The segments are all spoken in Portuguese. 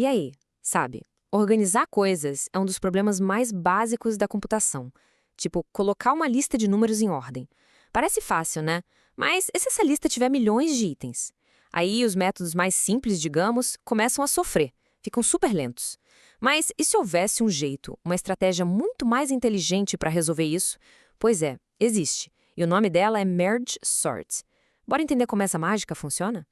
E aí, sabe? Organizar coisas é um dos problemas mais básicos da computação. Tipo, colocar uma lista de números em ordem. Parece fácil, né? Mas e se essa lista tiver milhões de itens? Aí os métodos mais simples, digamos, começam a sofrer. Ficam super lentos. Mas e se houvesse um jeito, uma estratégia muito mais inteligente para resolver isso? Pois é, existe. E o nome dela é Merge Sort. Bora entender como essa mágica funciona?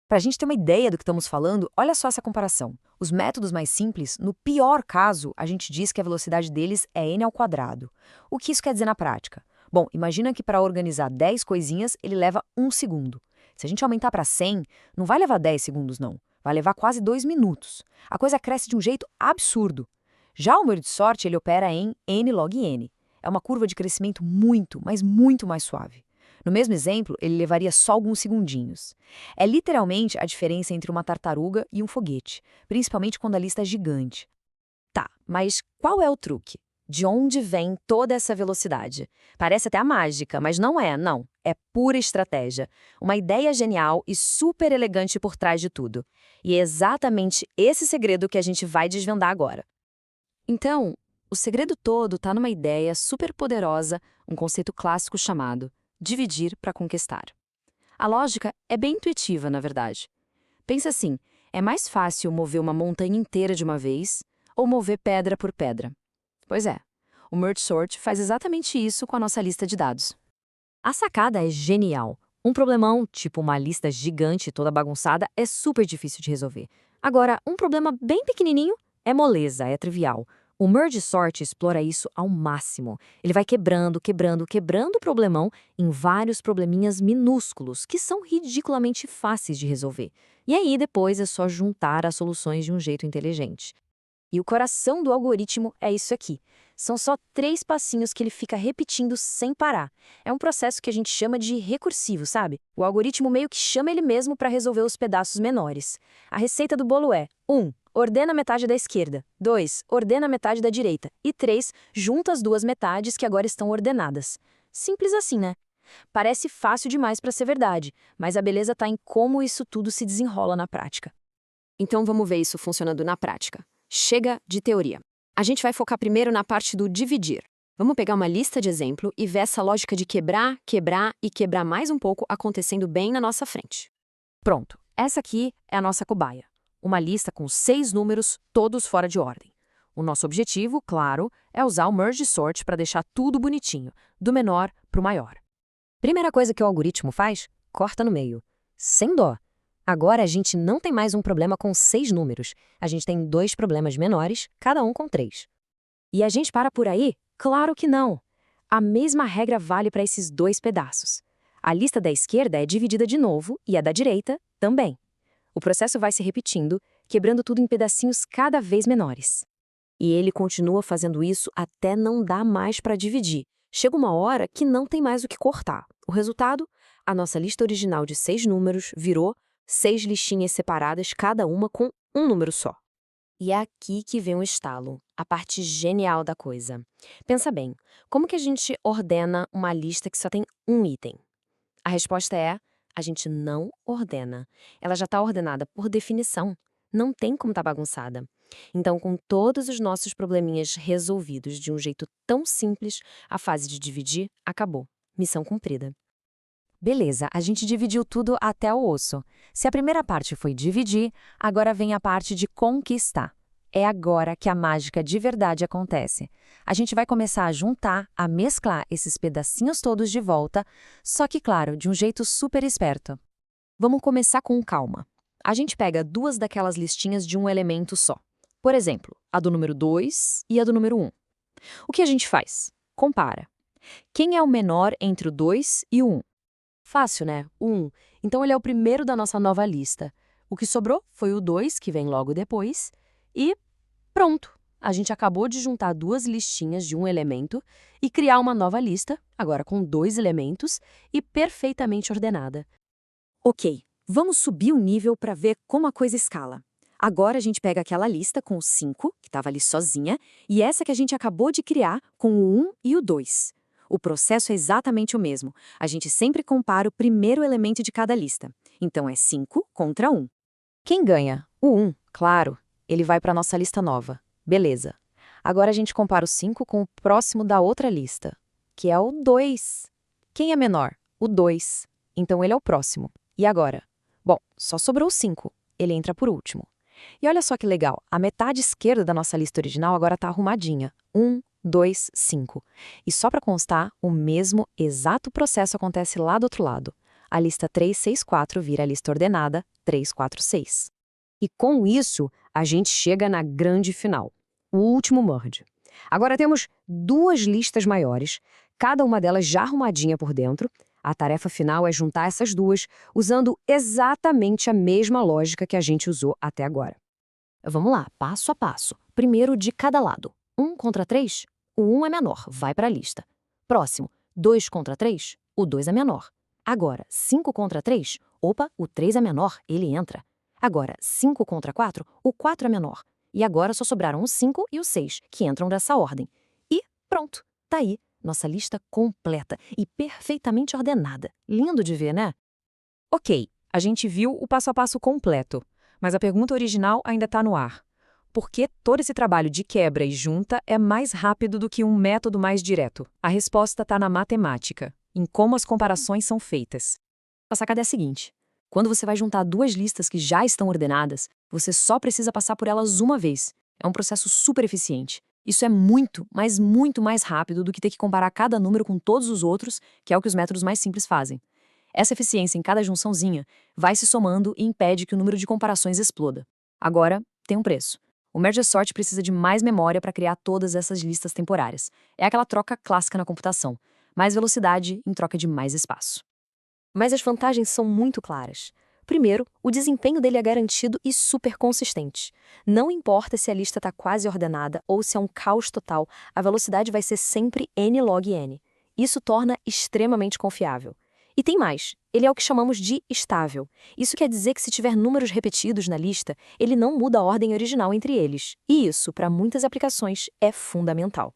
Para a gente ter uma ideia do que estamos falando, olha só essa comparação. Os métodos mais simples, no pior caso, a gente diz que a velocidade deles é n ao quadrado. O que isso quer dizer na prática? Bom, imagina que para organizar 10 coisinhas, ele leva 1 segundo. Se a gente aumentar para 100, não vai levar 10 segundos, não. Vai levar quase 2 minutos. A coisa cresce de um jeito absurdo. Já o merge sort, ele opera em n log n. É uma curva de crescimento muito, mas muito mais suave. No mesmo exemplo, ele levaria só alguns segundinhos. É literalmente a diferença entre uma tartaruga e um foguete, principalmente quando a lista é gigante. Tá, mas qual é o truque? De onde vem toda essa velocidade? Parece até a mágica, mas não é, não. É pura estratégia. Uma ideia genial e super elegante por trás de tudo. E é exatamente esse segredo que a gente vai desvendar agora. Então, o segredo todo está numa ideia super poderosa, um conceito clássico chamado dividir para conquistar. A lógica é bem intuitiva, na verdade. Pensa assim, é mais fácil mover uma montanha inteira de uma vez ou mover pedra por pedra? Pois é, o Merge Sort faz exatamente isso com a nossa lista de dados. A sacada é genial. Um problemão, tipo uma lista gigante toda bagunçada, é super difícil de resolver. Agora, um problema bem pequenininho é moleza, é trivial. O Merge Sort explora isso ao máximo. Ele vai quebrando, quebrando, quebrando o problemão em vários probleminhas minúsculos, que são ridiculamente fáceis de resolver. E aí, depois, é só juntar as soluções de um jeito inteligente. E o coração do algoritmo é isso aqui. São só 3 passinhos que ele fica repetindo sem parar. É um processo que a gente chama de recursivo, sabe? O algoritmo meio que chama ele mesmo para resolver os pedaços menores. A receita do bolo é 1. Ordena a metade da esquerda. 2. Ordena a metade da direita. E 3. Junta as duas metades que agora estão ordenadas. Simples assim, né? Parece fácil demais para ser verdade, mas a beleza está em como isso tudo se desenrola na prática. Então vamos ver isso funcionando na prática. Chega de teoria. A gente vai focar primeiro na parte do dividir. Vamos pegar uma lista de exemplo e ver essa lógica de quebrar, quebrar e quebrar mais um pouco acontecendo bem na nossa frente. Pronto, essa aqui é a nossa cobaia. Uma lista com 6 números, todos fora de ordem. O nosso objetivo, claro, é usar o Merge Sort para deixar tudo bonitinho, do menor para o maior. Primeira coisa que o algoritmo faz, corta no meio. Sem dó. Agora a gente não tem mais um problema com 6 números. A gente tem 2 problemas menores, cada um com 3. E a gente para por aí? Claro que não. A mesma regra vale para esses 2 pedaços. A lista da esquerda é dividida de novo e a da direita também. O processo vai se repetindo, quebrando tudo em pedacinhos cada vez menores. E ele continua fazendo isso até não dar mais para dividir. Chega uma hora que não tem mais o que cortar. O resultado? A nossa lista original de 6 números virou 6 listinhas separadas, cada uma com um número só. E é aqui que vem o estalo, a parte genial da coisa. Pensa bem, como que a gente ordena uma lista que só tem um item? A resposta é, a gente não ordena. Ela já está ordenada por definição. Não tem como estar bagunçada. Então, com todos os nossos probleminhas resolvidos de um jeito tão simples, a fase de dividir acabou. Missão cumprida. Beleza, a gente dividiu tudo até o osso. Se a primeira parte foi dividir, agora vem a parte de conquistar. É agora que a mágica de verdade acontece. A gente vai começar a juntar, a mesclar esses pedacinhos todos de volta, só que, claro, de um jeito super esperto. Vamos começar com calma. A gente pega 2 daquelas listinhas de um elemento só. Por exemplo, a do número 2 e a do número 1. O que a gente faz? Compara. Quem é o menor entre o 2 e o 1? Fácil, né? O 1. Então ele é o primeiro da nossa nova lista. O que sobrou foi o 2, que vem logo depois. E pronto! A gente acabou de juntar 2 listinhas de um elemento e criar uma nova lista, agora com 2 elementos e perfeitamente ordenada. Ok, vamos subir o nível para ver como a coisa escala. Agora a gente pega aquela lista com o 5, que estava ali sozinha, e essa que a gente acabou de criar com o 1 e o 2. O processo é exatamente o mesmo. A gente sempre compara o primeiro elemento de cada lista. Então é 5 contra 1. Quem ganha? O 1, claro. ele vai para a nossa lista nova. Beleza. Agora a gente compara o 5 com o próximo da outra lista, que é o 2. Quem é menor? O 2. Então ele é o próximo. E agora? Bom, só sobrou o 5. Ele entra por último. E olha só que legal, a metade esquerda da nossa lista original agora está arrumadinha. 1, 2, 5. E só para constar, o mesmo exato processo acontece lá do outro lado. A lista 3, 6, 4 vira a lista ordenada 3, 4, 6. E com isso, a gente chega na grande final, o último merge. Agora temos duas listas maiores, cada uma delas já arrumadinha por dentro. A tarefa final é juntar essas duas, usando exatamente a mesma lógica que a gente usou até agora. Vamos lá, passo a passo. Primeiro de cada lado. 1 contra 3, o 1 é menor, vai para a lista. Próximo, 2 contra 3, o 2 é menor. Agora, 5 contra 3, opa, o 3 é menor, ele entra. Agora, 5 contra 4, o 4 é menor. E agora só sobraram o 5 e o 6, que entram nessa ordem. E pronto, tá aí, nossa lista completa e perfeitamente ordenada. Lindo de ver, né? Ok, a gente viu o passo a passo completo, mas a pergunta original ainda está no ar. Por que todo esse trabalho de quebra e junta é mais rápido do que um método mais direto? A resposta está na matemática, em como as comparações são feitas. A sacada é a seguinte: quando você vai juntar duas listas que já estão ordenadas, você só precisa passar por elas uma vez. É um processo super eficiente. Isso é muito, mas muito mais rápido do que ter que comparar cada número com todos os outros, que é o que os métodos mais simples fazem. Essa eficiência em cada junçãozinha vai se somando e impede que o número de comparações exploda. Agora, tem um preço. O Merge Sort precisa de mais memória para criar todas essas listas temporárias. É aquela troca clássica na computação. Mais velocidade em troca de mais espaço. Mas as vantagens são muito claras. Primeiro, o desempenho dele é garantido e super consistente. Não importa se a lista está quase ordenada ou se é um caos total, a velocidade vai ser sempre n log n. Isso torna extremamente confiável. E tem mais, ele é o que chamamos de estável. Isso quer dizer que se tiver números repetidos na lista, ele não muda a ordem original entre eles. E isso, para muitas aplicações, é fundamental.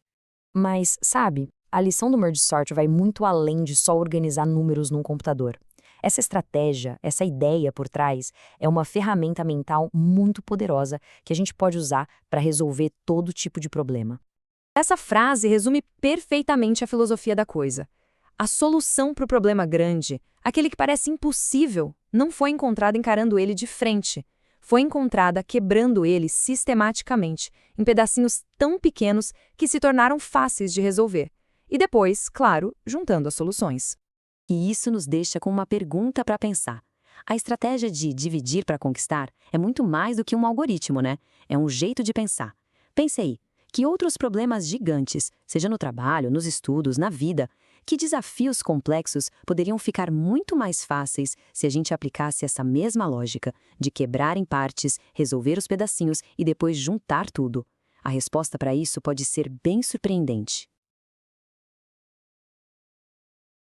Mas, sabe, a lição do Merge Sort vai muito além de só organizar números num computador. Essa estratégia, essa ideia por trás, é uma ferramenta mental muito poderosa que a gente pode usar para resolver todo tipo de problema. Essa frase resume perfeitamente a filosofia da coisa. A solução para o problema grande, aquele que parece impossível, não foi encontrada encarando ele de frente. Foi encontrada quebrando ele sistematicamente, em pedacinhos tão pequenos que se tornaram fáceis de resolver. E depois, claro, juntando as soluções. E isso nos deixa com uma pergunta para pensar. A estratégia de dividir para conquistar é muito mais do que um algoritmo, né? É um jeito de pensar. Pense aí, que outros problemas gigantes, seja no trabalho, nos estudos, na vida, que desafios complexos poderiam ficar muito mais fáceis se a gente aplicasse essa mesma lógica de quebrar em partes, resolver os pedacinhos e depois juntar tudo? A resposta para isso pode ser bem surpreendente.